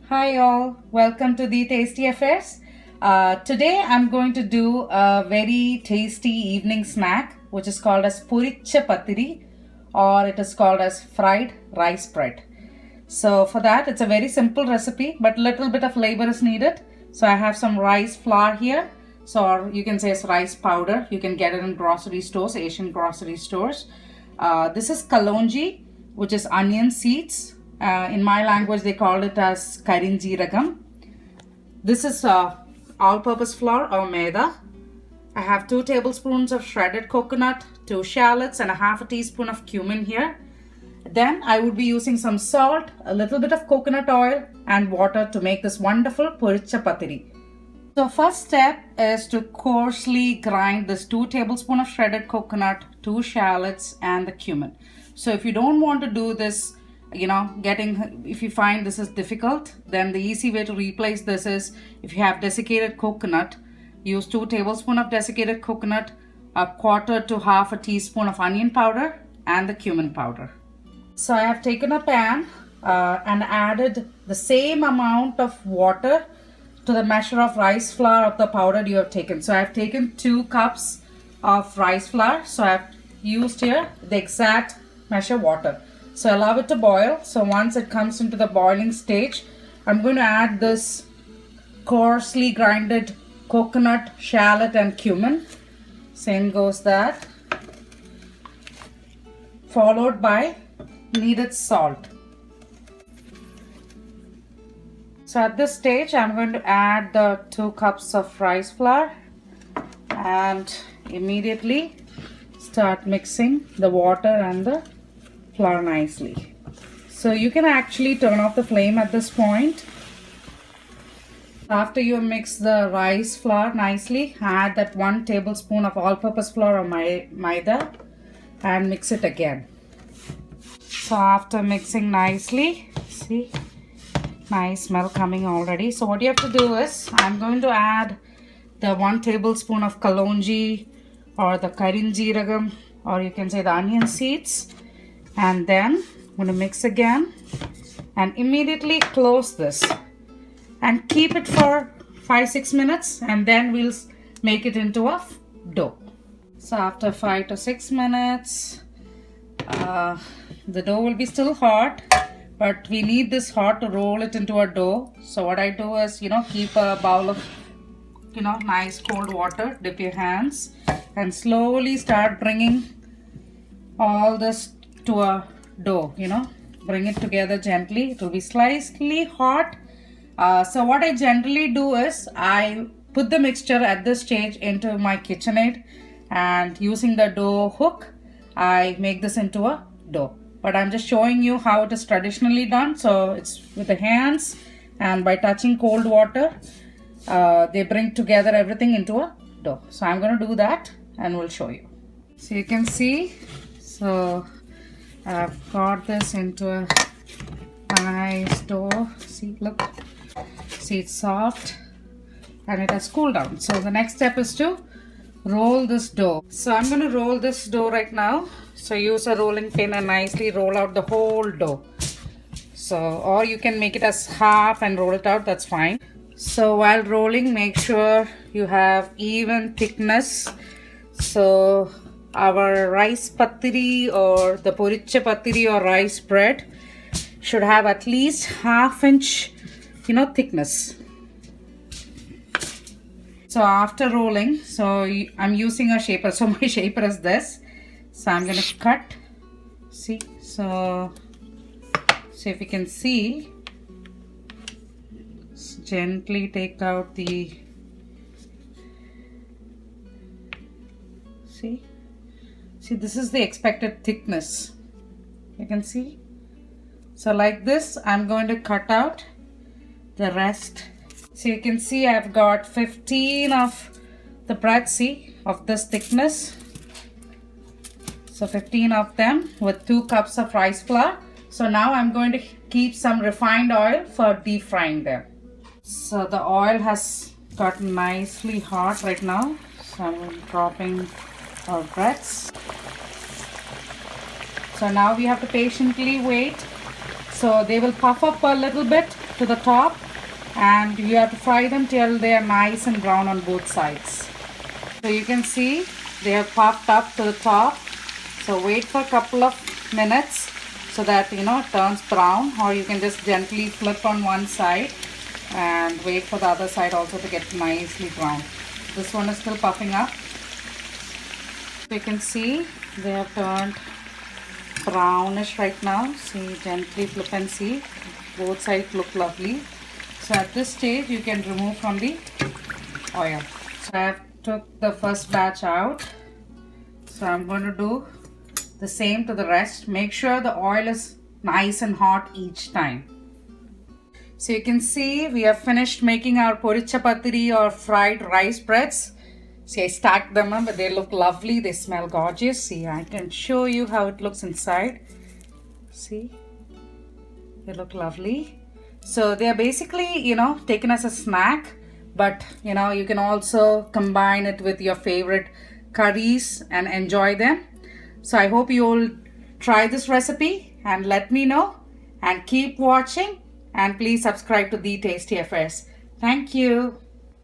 Hi all, welcome to the Tasty Affairs. Today I'm going to do a very tasty evening snack which is called as puricha patiri or it is called as fried rice bread. So for that it's a very simple recipe but little bit of labor is needed. So I have some rice flour here. So or you can say it's rice powder. You can get it in grocery stores, Asian grocery stores. This is kalonji, which is onion seeds. In my language, they call it as karinjeeragam. This is all-purpose flour or maida. I have 2 tablespoons of shredded coconut, 2 shallots, and a half a teaspoon of cumin here. Then I would be using some salt, a little bit of coconut oil, and water to make this wonderful puricha patiri. So first step is to coarsely grind this 2 tablespoons of shredded coconut, 2 shallots, and the cumin. So if you don't want to do this, if you find this is difficult, then the easy way to replace this is if you have desiccated coconut, use 2 tablespoons of desiccated coconut, a quarter to half a teaspoon of onion powder, and the cumin powder. So I have taken a pan and added the same amount of water to the measure of rice flour of the powder you have taken. So I have taken 2 cups of rice flour. So I have used here the exact measure water. So allow it to boil. So once it comes into the boiling stage, I'm going to add this coarsely grinded coconut, shallot and cumin. Same goes that. Followed by needed salt. So at this stage, I'm going to add the 2 cups of rice flour and immediately start mixing the water and the flour nicely. So you can actually turn off the flame at this point. After you mix the rice flour nicely, add that 1 tablespoon of all-purpose flour or maida and mix it again. So after mixing nicely, see, nice smell coming already. So what you have to do is, I'm going to add the 1 tablespoon of kalonji or the karinjeeragam, or you can say the onion seeds. And then I'm going to mix again and immediately close this and keep it for 5-6 minutes, and then we'll make it into a dough. So after 5 to 6 minutes, the dough will be still hot, but we need this hot to roll it into a dough. So what I do is, keep a bowl of, nice cold water, dip your hands and slowly start bringing all this to a dough, bring it together gently. It will be slightly hot. So what I generally do is I put the mixture at this stage into my KitchenAid, and using the dough hook, I make this into a dough. But I'm just showing you how it is traditionally done. So it's with the hands, and by touching cold water, they bring together everything into a dough. So I'm going to do that and we'll show you. So you can see, so I've got this into a nice dough. See, look, see, it's soft and it has cooled down. So the next step is to roll this dough. So I'm going to roll this dough right now. So use a rolling pin and nicely roll out the whole dough. So, or you can make it as half and roll it out, that's fine. So while rolling, make sure you have even thickness. So our rice patiri or the puricha patiri or rice bread should have at least 1/2 inch, thickness. So after rolling, so I'm using a shaper. So my shaper is this. So I'm going to cut. See, so if you can see, gently take out the, see, this is the expected thickness. You can see. So like this, I'm going to cut out the rest. So you can see I've got 15 of the bread, see, of this thickness. So 15 of them with 2 cups of rice flour. So now I'm going to keep some refined oil for deep frying them. So the oil has got nicely hot right now. So I'm dropping our breads. So now we have to patiently wait. So they will puff up a little bit to the top, and you have to fry them till they are nice and brown on both sides. So you can see they have puffed up to the top. So wait for a couple of minutes so that it turns brown, or you can just gently flip on one side and wait for the other side also to get nicely brown. This one is still puffing up. You can see they have turned brownish right now. See, gently flip and see. Both sides look lovely. So at this stage you can remove from the oil. So I have took the first batch out. So I'm going to do the same to the rest. Make sure the oil is nice and hot each time. So you can see we have finished making our poricha patri or fried rice breads. See, I stacked them up, but they look lovely. They smell gorgeous. See, I can show you how it looks inside. See, they look lovely. So they are basically, taken as a snack, but you can also combine it with your favorite curries and enjoy them. So I hope you will try this recipe and let me know, and keep watching, and please subscribe to The Tasty Affairs. Thank you.